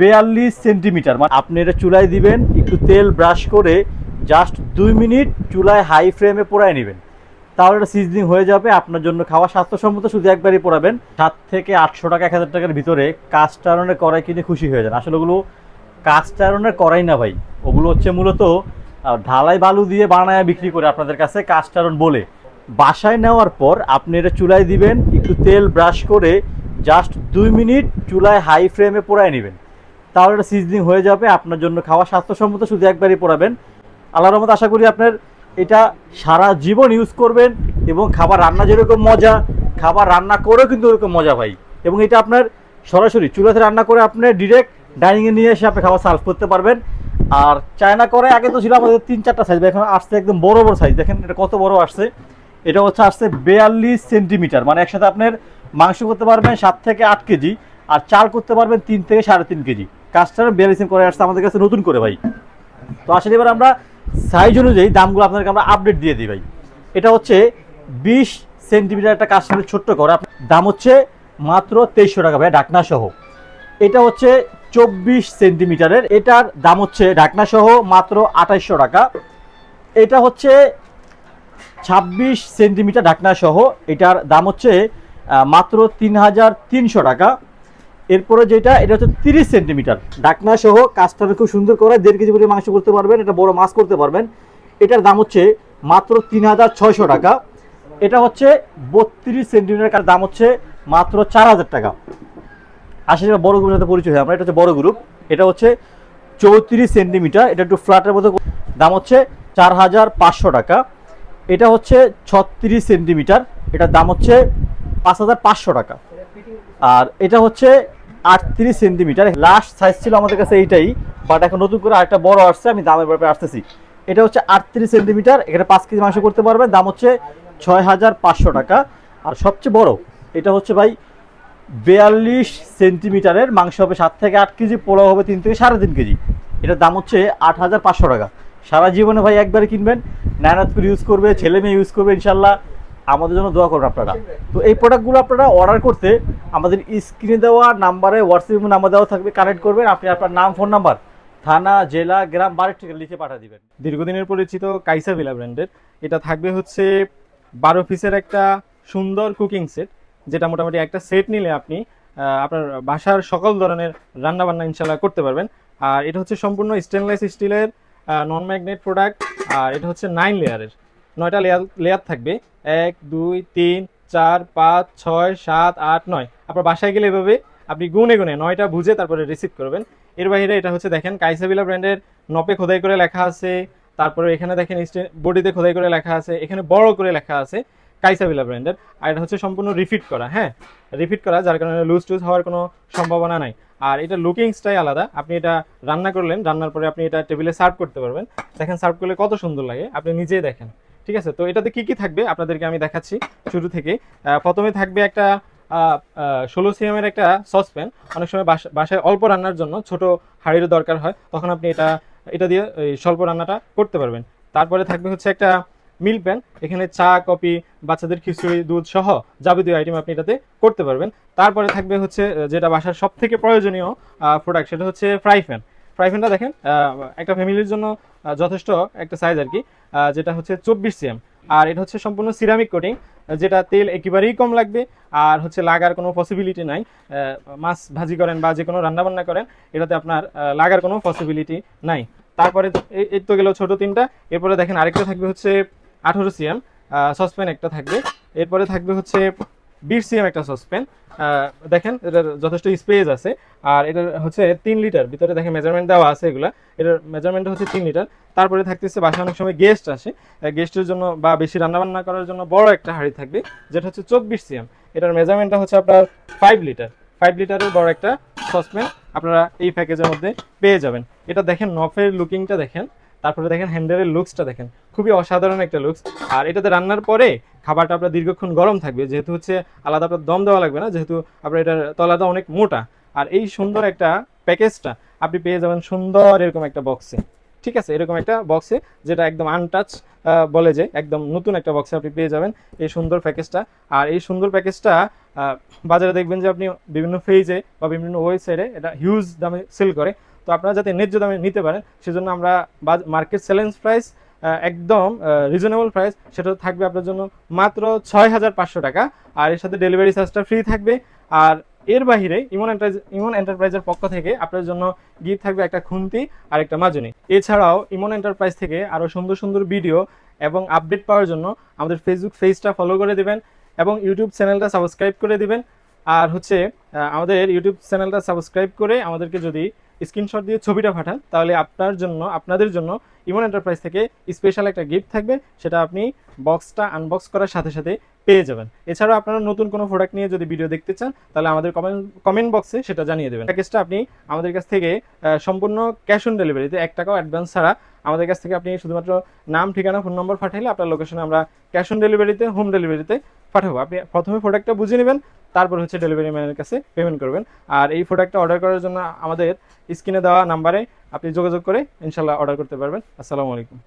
42 centimetre, মানে আপনি এটা চুলায় দিবেন, একটু তেল ব্রাশ করে জাস্ট 2 মিনিট চুলায় হাই ফ্লেমে পোড়ায় নেবেন, তাহলে এটা সিজনিং হয়ে যাবে। আপনার জন্য খাওয়া স্বাস্থ্যসম্মত, শুধু একবারই পোড়াবেন। 700 থেকে 800 টাকা 1000 টাকার ভিতরে কাস্ট আয়রনের কড়াই কিনে খুশি হয়ে যান। আসলে ওগুলো কাস্ট আয়রনের কড়াই না ভাই, ওগুলো হচ্ছে মূলত ঢালাই বালু দিয়ে বানায় বিক্রি করে আপনাদের কাছে কাস্ট আয়রন বলে। বাসায় নেওয়ার পর আপনি এটা চুলায় দিবেন, একটু তেল ব্রাশ করে জাস্ট 2 মিনিট চুলায় হাই ফ্লেমে পোড়ায় নেবেন, তাহলে এটা সিজনিং হয়ে যাবে। আপনার জন্য খাওয়া স্বাস্থ্যসম্মত, শুধু একবারই পোড়াবেন। আল্লাহর রহমতে আশা করি আপনার এটা সারা জীবন ইউজ করবেন, এবং খাবার রান্না যেরকম মজা, খাবার রান্না করেও কিন্তু ওরকম মজা ভাই। এবং এটা আপনার সরাসরি চুলাতে রান্না করে আপনি ডিরেক্ট ডাইনিংয়ে নিয়ে এসে আপনি খাবার সার্ভ করতে পারবেন। আর চায়না করে আগে তো ছিল আমাদের 3-4টা সাইজ, এখন আসছে একদম বড় বড় সাইজ। দেখেন এটা কত বড় আসছে, এটা হচ্ছে আসছে 42 সেন্টিমিটার, মানে একসাথে আপনার মাংস করতে পারবেন 7 থেকে 8 কেজি, আর চাল করতে পারবেন 3 থেকে 3.5 কেজি। কাজটা 42 করে আসছে আমাদের কাছে নতুন করে ভাই। তো আসলে এবার আমরা সাইজ অনুযায়ী দামগুলো আপনাদেরকে আমরা আপডেট দিয়ে দিই ভাই। এটা হচ্ছে 20 সেন্টিমিটার একটা কাস্টমারের ছোট্ট করা, দাম হচ্ছে মাত্র 2300 টাকা ভাই, ঢাকনা সহ। এটা হচ্ছে 24 সেন্টিমিটারের, এটার দাম হচ্ছে ঢাকনা সহ মাত্র 2800 টাকা। এটা হচ্ছে 26 সেন্টিমিটার ঢাকনা সহ, এটার দাম হচ্ছে মাত্র 3300 টাকা। এরপরে যেটা, এটা হচ্ছে 30 সেন্টিমিটার ঢাকনা সহ, কাজটা খুব সুন্দর করে 1.5 কেজি করে মাংস করতে পারবেন, এটা বড় মাছ করতে পারবেন। এটার দাম হচ্ছে মাত্র 3600 টাকা। এটা হচ্ছে 32 সেন্টিমিটার, দাম হচ্ছে মাত্র 4000 টাকা। আসলে বড় গ্রুপের সাথে পরিচয় হয় আমরা, এটা হচ্ছে বড় গ্রুপ। এটা হচ্ছে 34 সেন্টিমিটার, এটা একটু ফ্ল্যাটের মতো, দাম হচ্ছে 4500 টাকা। এটা হচ্ছে 36 সেন্টিমিটার, এটার দাম হচ্ছে 5500 টাকা। আর এটা হচ্ছে 38 সেন্টিমিটার, লাস্ট সাইজ ছিল আমাদের কাছে এইটাই, বাট এখন নতুন করে আরেকটা বড় আসছে, আমি দামের ব্যাপারে আসতেছি। এটা হচ্ছে 38 সেন্টিমিটার, এখানে 5 কেজি মাংস করতে পারবেন, দাম হচ্ছে 6500 টাকা। আর সবচেয়ে বড় এটা হচ্ছে ভাই 42 সেন্টিমিটারের, মাংস হবে 7 থেকে 8 কেজি, পোলাও হবে 3 থেকে 3.5 কেজি। এটার দাম হচ্ছে 8500 টাকা। সারা জীবনে ভাই একবারে কিনবেন, নানাত করে ইউজ করবে, ছেলে মেয়ে ইউজ করবে, ইনশাল্লাহ আমাদের জন্য দোয়া করবেন আপনারা। তো এই প্রোডাক্টগুলো আপনারা অর্ডার করতে আমাদের স্ক্রিনে দেওয়া নাম্বারে হোয়াটসঅ্যাপ নাম্বার দেওয়া থাকবে, কানেক্ট করবেন। আপনি আপনার নাম, ফোন নাম্বার, থানা, জেলা, গ্রাম, বাড়ির থেকে লিখে পাঠিয়ে দিবেন। দীর্ঘদিনের পরিচিত কাইসা ভিলা ব্র্যান্ডের এটা থাকবে হচ্ছে 12 পিসের একটা সুন্দর কুকিং সেট, যেটা মোটামুটি একটা সেট নিলে আপনি আপনার বাসার সকল ধরনের রান্নাবান্না ইনশাল্লাহ করতে পারবেন। আর এটা হচ্ছে সম্পূর্ণ স্টেনলেস স্টিলের নন ম্যাগনেট প্রোডাক্ট। আর এটা হচ্ছে 9 লেয়ারের, 9টা লেয়ার থাকবে, 1 2 3 4 5 6 7 8 9। আপনার বাসায় গেলে এভাবে আপনি গুনে গুনে 9টা বুঝে তারপরে রিসিভ করবেন। এর বাইরে এটা হচ্ছে দেখেন কাইসাভিলা ব্র্যান্ডের নপে খোদাই করে লেখা আছে, তারপরে এখানে দেখেন বডিতে খোদাই করে লেখা আছে, এখানে বড় করে লেখা আছে কাইসাভিলা ব্র্যান্ডের। আর এটা হচ্ছে সম্পূর্ণ রিফিট করা, হ্যাঁ রিফিট করা, যার কারণে লুজ টুজ হওয়ার কোনো সম্ভাবনা নাই। আর এটা লুকিংসটাই আলাদা, আপনি এটা রান্না করলেন, রান্নার পরে আপনি এটা টেবিলে সার্ভ করতে পারবেন। দেখেন সার্ভ করলে কত সুন্দর লাগে, আপনি নিজেই দেখেন। ঠিক আছে, তো এটাতে কি কি থাকবে আপনাদেরকে আমি দেখাচ্ছি শুরু থেকে। প্রথমে থাকবে একটা 16 সিএমের একটা সসপ্যান। অনেক সময় বাসায় অল্প রান্নার জন্য ছোট হাঁড়ির দরকার হয়, তখন আপনি এটা দিয়ে স্বল্প রান্নাটা করতে পারবেন। তারপরে থাকবে হচ্ছে একটা মিল প্যান, এখানে চা, কফি, বাচ্চাদের খিচুড়ি, দুধ সহ যাবতীয় আইটেম আপনি এটাতে করতে পারবেন। তারপরে থাকবে হচ্ছে যেটা বাসার সব থেকে প্রয়োজনীয় প্রোডাক্ট, সেটা হচ্ছে ফ্রাই প্যান। ফ্রাই প্যানটা দেখেন একটা ফ্যামিলির জন্য যথেষ্ট একটা সাইজ আর কি, যেটা হচ্ছে 24 সিএম। আর এটা হচ্ছে সম্পূর্ণ সিরামিক কোটিং, যেটা তেল একেবারেই কম লাগবে, আর হচ্ছে লাগার কোনো পসিবিলিটি নাই। মাছ ভাজি করেন বা যে কোনো রান্নাবান্না করেন, এটাতে আপনার লাগার কোনো পসিবিলিটি নাই। তারপরে এই তো গেল ছোট 3টা। এরপরে দেখেন আরেকটা থাকবে হচ্ছে 18 সিএম সসপ্যান একটা থাকবে। এরপরে থাকবে হচ্ছে 20 সিএম একটা সসপ্যান, দেখেন এটার যথেষ্ট স্পেস আছে। আর এটার হচ্ছে 3 লিটার, ভিতরে দেখেন মেজারমেন্ট দেওয়া আছে এগুলা, এটার মেজারমেন্ট হচ্ছে 3 লিটার। তারপরে থাকতেছে বাসায় অনেক সময় গেস্ট আসে, গেস্টের জন্য বা বেশি রান্নাবান্না করার জন্য বড় একটা হাঁড়ি থাকবে, যেটা হচ্ছে 24 সিএম। এটার মেজারমেন্টটা হচ্ছে আপনার 5 লিটার। 5 লিটারের বড় একটা সসপ্যান আপনারা এই প্যাকেজের মধ্যে পেয়ে যাবেন। এটা দেখেন নফের লুকিংটা দেখেন, তারপরে দেখেন হ্যান্ডেলের লুকসটা দেখেন, খুবই অসাধারণ একটা লুকস। আর এটাতে রান্নার পরে খাবারটা আপনার দীর্ঘক্ষণ গরম থাকবে, যেহেতু হচ্ছে আলাদা আপনার দম দেওয়া লাগবে না, যেহেতু আপনার এটার তলাটা অনেক মোটা। আর এই সুন্দর একটা প্যাকেজটা আপনি পেয়ে যাবেন সুন্দর এরকম একটা বক্সে। ঠিক আছে, এরকম একটা বক্সে, যেটা একদম আনটাচ বলে যে একদম নতুন একটা বক্সে আপনি পেয়ে যাবেন এই সুন্দর প্যাকেজটা। আর এই সুন্দর প্যাকেজটা বাজারে দেখবেন যে আপনি বিভিন্ন পেজে বা বিভিন্ন ওয়েবসাইটে এটা হিউজ দামে সেল করে। তো আপনারা যাতে ন্যায্য দামে নিতে পারেন সেজন্য আমরা মার্কেট চ্যালেঞ্জ প্রাইস একদম রিজনেবল প্রাইস, সেটা থাকবে আপনার জন্য মাত্র 6,500 টাকা। আর এর সাথে ডেলিভারি চার্জটা ফ্রি থাকবে। আর এর বাইরে ইমন এন্টারপ্রাইজের পক্ষ থেকে আপনার জন্য গিফট থাকবে একটা খুন্তি আর একটা মাজনি। এছাড়াও ইমন এন্টারপ্রাইজ থেকে আরও সুন্দর সুন্দর ভিডিও এবং আপডেট পাওয়ার জন্য আমাদের ফেসবুক পেজটা ফলো করে দিবেন এবং ইউটিউব চ্যানেলটা সাবস্ক্রাইব করে দিবেন। আর হচ্ছে আমাদের ইউটিউব চ্যানেলটা সাবস্ক্রাইব করে আমাদেরকে যদি স্ক্রিনশট দিয়ে ছবিটা পাঠান তাহলে আপনাদের জন্য ইমন এন্টারপ্রাইজ থেকে স্পেশাল একটা গিফট থাকবে, সেটা আপনি বক্সটা আনবক্স করার সাথে সাথে পেয়ে যাবেন। এছাড়াও আপনারা নতুন কোনো প্রোডাক্ট নিয়ে যদি ভিডিও দেখতে চান তাহলে আমাদের কমেন্ট বক্সে সেটা জানিয়ে দেবেন। প্যাকেজটা আপনি আমাদের কাছ থেকে সম্পূর্ণ ক্যাশ অন ডেলিভারিতে 1 টাকাও অ্যাডভান্স ছাড়া আমাদের কাছ থেকে আপনি শুধুমাত্র নাম, ঠিকানা, ফোন নম্বর পাঠাইলে আপনার লোকেশনে আমরা ক্যাশ অন ডেলিভারিতে, হোম ডেলিভারিতে পাঠাবো। আপনি প্রথমে প্রোডাক্টটা বুঝে নেবেন, তারপর হচ্ছে ডেলিভারি ম্যানের কাছে পেমেন্ট করবেন। আর এই প্রোডাক্টটা অর্ডার করার জন্য আমাদের স্ক্রিনে দেওয়া নাম্বারে আপনি যোগাযোগ করে ইনশাল্লাহ অর্ডার করতে পারবেন। আসসালামু আলাইকুম।